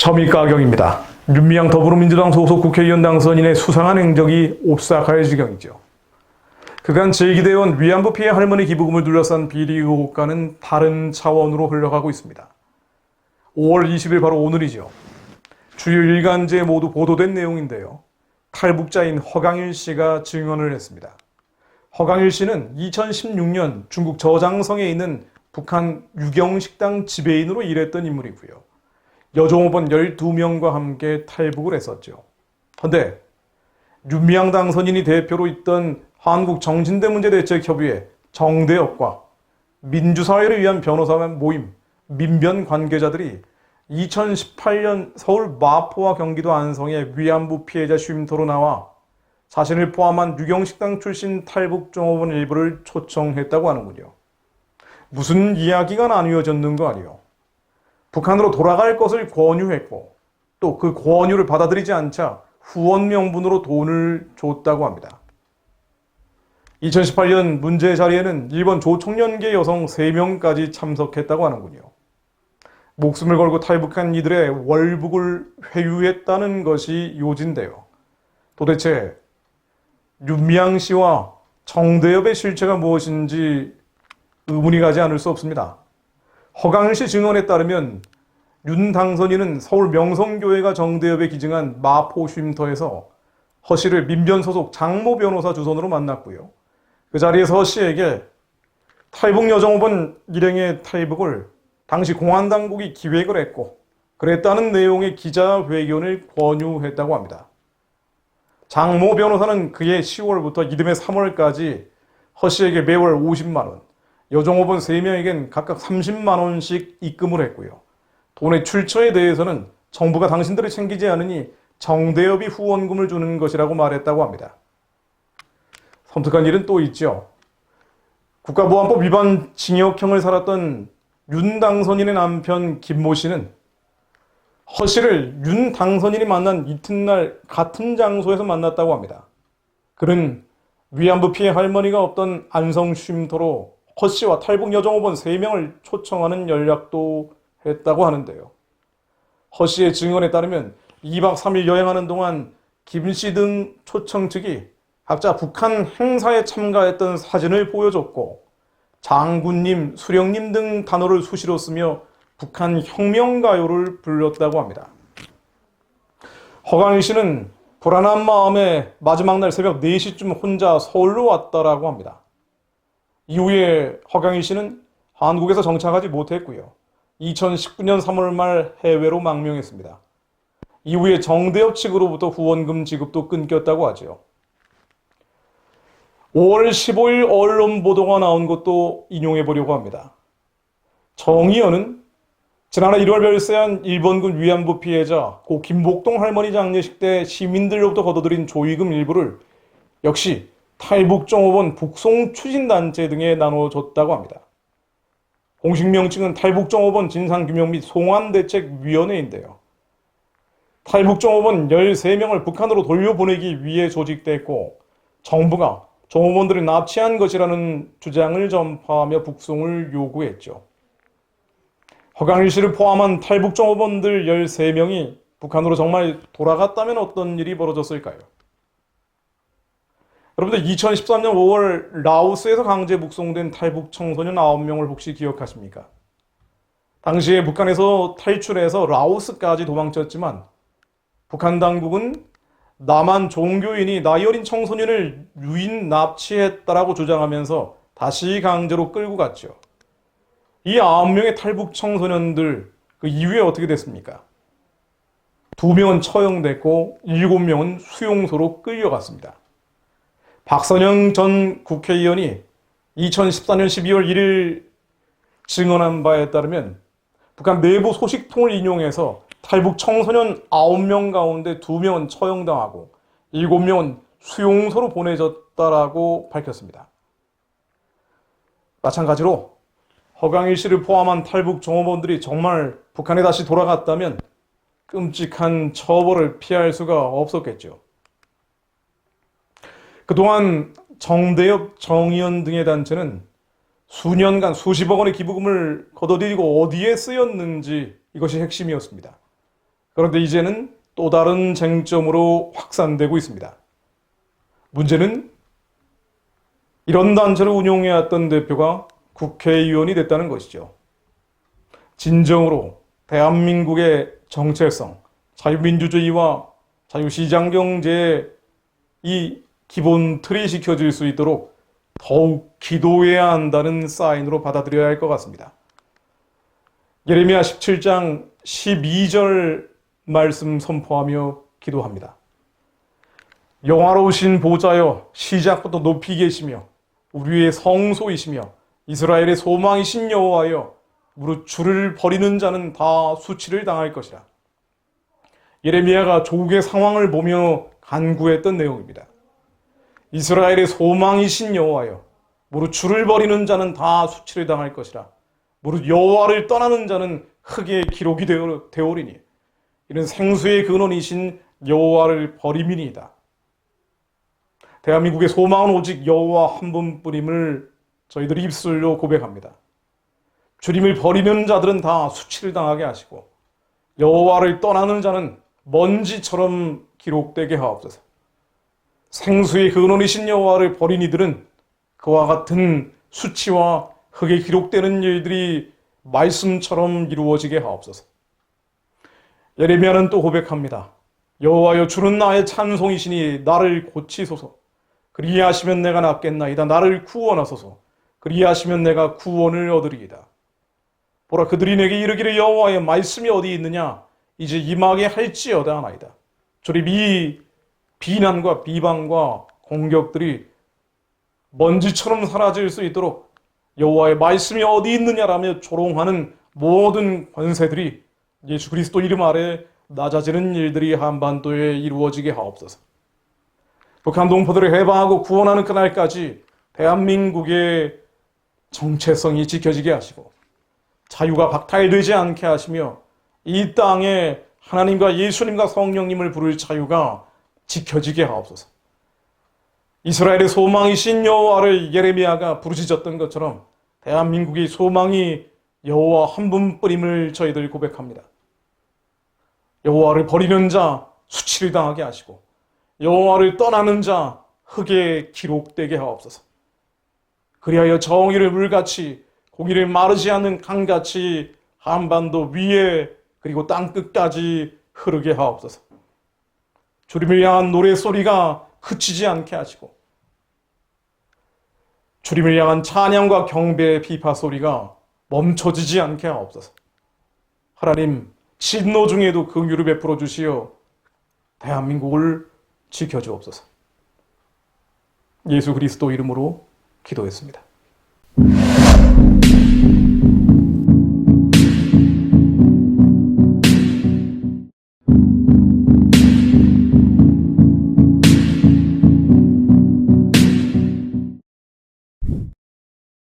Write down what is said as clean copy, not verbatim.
점입가경입니다. 윤미향 더불어민주당 소속 국회의원 당선인의 수상한 행적이 오싹할 지경이죠. 그간 제기대원 위안부 피해 할머니 기부금을 둘러싼 비리 의혹과는 다른 차원으로 흘러가고 있습니다. 5월 20일 바로 오늘이죠. 주요 일간지에 모두 보도된 내용인데요. 탈북자인 허강일 씨가 증언을 했습니다. 허강일 씨는 2016년 중국 저장성에 있는 북한 유경식당 지배인으로 일했던 인물이고요. 여종업원 12명과 함께 탈북을 했었죠. 그런데 윤미향 당선인이 대표로 있던 한국정신대문제대책협의회 정대협과 민주사회를 위한 변호사 모임 민변 관계자들이 2018년 서울 마포와 경기도 안성의 위안부 피해자 쉼터로 나와 자신을 포함한 유경식당 출신 탈북 종업원 일부를 초청했다고 하는군요. 무슨 이야기가 나뉘어졌는 거 아니요? 북한으로 돌아갈 것을 권유했고 또 그 권유를 받아들이지 않자 후원 명분으로 돈을 줬다고 합니다. 2018년 문제 자리에는 일본 조총련계 여성 3명까지 참석했다고 하는군요. 목숨을 걸고 탈북한 이들의 월북을 회유했다는 것이 요지인데요. 도대체 윤미향 씨와 정대협의 실체가 무엇인지 의문이 가지 않을 수 없습니다. 허강일 씨 증언에 따르면 윤 당선인은 서울 명성교회가 정대협에 기증한 마포 쉼터에서 허 씨를 민변 소속 장모 변호사 주선으로 만났고요. 그 자리에서 허 씨에게 탈북 여종업원 일행의 탈북을 당시 공안당국이 기획을 했고 그랬다는 내용의 기자회견을 권유했다고 합니다. 장모 변호사는 그해 10월부터 이듬해 3월까지 허 씨에게 매월 50만 원, 여종업원 3명에겐 각각 30만 원씩 입금을 했고요. 돈의 출처에 대해서는 정부가 당신들을 챙기지 않으니 정대협이 후원금을 주는 것이라고 말했다고 합니다. 섬뜩한 일은 또 있죠. 국가보안법 위반 징역형을 살았던 윤 당선인의 남편 김모 씨는 허 씨를 윤 당선인이 만난 이튿날 같은 장소에서 만났다고 합니다. 그는 위안부 피해 할머니가 없던 안성 쉼터로 허 씨와 탈북 여종업원 3명을 초청하는 연락도 했다고 하는데요. 허 씨의 증언에 따르면 2박 3일 여행하는 동안 김 씨 등 초청 측이 각자 북한 행사에 참가했던 사진을 보여줬고 장군님, 수령님 등 단어를 수시로 쓰며 북한 혁명가요를 불렀다고 합니다. 허강일 씨는 불안한 마음에 마지막 날 새벽 4시쯤 혼자 서울로 왔다라고 합니다. 이후에 허강일 씨는 한국에서 정착하지 못했고요. 2019년 3월 말 해외로 망명했습니다. 이후에 정대협 측으로부터 후원금 지급도 끊겼다고 하죠. 5월 15일 언론 보도가 나온 것도 인용해 보려고 합니다. 정의연은 지난해 1월 별세한 일본군 위안부 피해자 고 김복동 할머니 장례식 때 시민들로부터 거둬들인 조의금 일부를 역시 탈북종업원 북송 추진단체 등에 나눠줬다고 합니다. 공식 명칭은 탈북종업원 진상규명 및 송환대책위원회인데요. 탈북종업원 13명을 북한으로 돌려보내기 위해 조직됐고 정부가 종업원들을 납치한 것이라는 주장을 전파하며 북송을 요구했죠. 허강일 씨를 포함한 탈북종업원들 13명이 북한으로 정말 돌아갔다면 어떤 일이 벌어졌을까요? 여러분들 2013년 5월 라오스에서 강제 북송된 탈북 청소년 9명을 혹시 기억하십니까? 당시에 북한에서 탈출해서 라오스까지 도망쳤지만 북한 당국은 남한 종교인이 나이 어린 청소년을 유인 납치했다라고 주장하면서 다시 강제로 끌고 갔죠. 이 9명의 탈북 청소년들 그 이후에 어떻게 됐습니까? 2명은 처형됐고 7명은 수용소로 끌려갔습니다. 박선영 전 국회의원이 2014년 12월 1일 증언한 바에 따르면 북한 내부 소식통을 인용해서 탈북 청소년 9명 가운데 2명은 처형당하고 7명은 수용소로 보내졌다라고 밝혔습니다. 마찬가지로 허강일 씨를 포함한 탈북 종업원들이 정말 북한에 다시 돌아갔다면 끔찍한 처벌을 피할 수가 없었겠죠. 그동안 정대협, 정의연 등의 단체는 수년간 수십억 원의 기부금을 거둬들이고 어디에 쓰였는지 이것이 핵심이었습니다. 그런데 이제는 또 다른 쟁점으로 확산되고 있습니다. 문제는 이런 단체를 운영해왔던 대표가 국회의원이 됐다는 것이죠. 진정으로 대한민국의 정체성, 자유민주주의와 자유시장 경제의 이 기본 틀이 지켜질 수 있도록 더욱 기도해야 한다는 사인으로 받아들여야 할 것 같습니다. 예레미야 17장 12절 말씀 선포하며 기도합니다. 영화로우신 보좌여, 시작부터 높이 계시며 우리의 성소이시며 이스라엘의 소망이신 여호와여, 무릇 주를 버리는 자는 다 수치를 당할 것이라. 예레미야가 조국의 상황을 보며 간구했던 내용입니다. 이스라엘의 소망이신 여호와여, 무릇 주를 버리는 자는 다 수치를 당할 것이라. 무릇 여호와를 떠나는 자는 흙에 기록이 되오리니 이는 생수의 근원이신 여호와를 버림이니이다. 대한민국의 소망은 오직 여호와 한 분뿐임을 저희들이 입술로 고백합니다. 주님을 버리는 자들은 다 수치를 당하게 하시고 여호와를 떠나는 자는 먼지처럼 기록되게 하옵소서. 생수의 근원이신 여호와를 버린 이들은 그와 같은 수치와 흙에 기록되는 일들이 말씀처럼 이루어지게 하옵소서. 예레미야는 또 고백합니다. 여호와여, 주는 나의 찬송이시니 나를 고치소서. 그리하시면 내가 낫겠나이다. 나를 구원하소서. 그리하시면 내가 구원을 얻으리이다. 보라, 그들이 내게 이르기를 여호와의 말씀이 어디 있느냐? 이제 임하게 할지어다 하나이다. 주님, 이 비난과 비방과 공격들이 먼지처럼 사라질 수 있도록 여호와의 말씀이 어디 있느냐라며 조롱하는 모든 권세들이 예수 그리스도 이름 아래 낮아지는 일들이 한반도에 이루어지게 하옵소서. 북한 동포들을 해방하고 구원하는 그날까지 대한민국의 정체성이 지켜지게 하시고 자유가 박탈되지 않게 하시며 이 땅에 하나님과 예수님과 성령님을 부를 자유가 지켜지게 하옵소서. 이스라엘의 소망이신 여호와를 예레미야가 부르짖었던 것처럼 대한민국의 소망이 여호와 한 분뿐임을 저희들 고백합니다. 여호와를 버리는 자 수치를 당하게 하시고 여호와를 떠나는 자 흙에 기록되게 하옵소서. 그리하여 정의를 물같이 공의를 마르지 않는 강같이 한반도 위에 그리고 땅끝까지 흐르게 하옵소서. 주님을 향한 노래소리가 그치지 않게 하시고 주님을 향한 찬양과 경배의 비파소리가 멈춰지지 않게 하옵소서. 하나님, 진노 중에도 긍휼을 베풀어 주시어 대한민국을 지켜주옵소서. 예수 그리스도 이름으로 기도했습니다.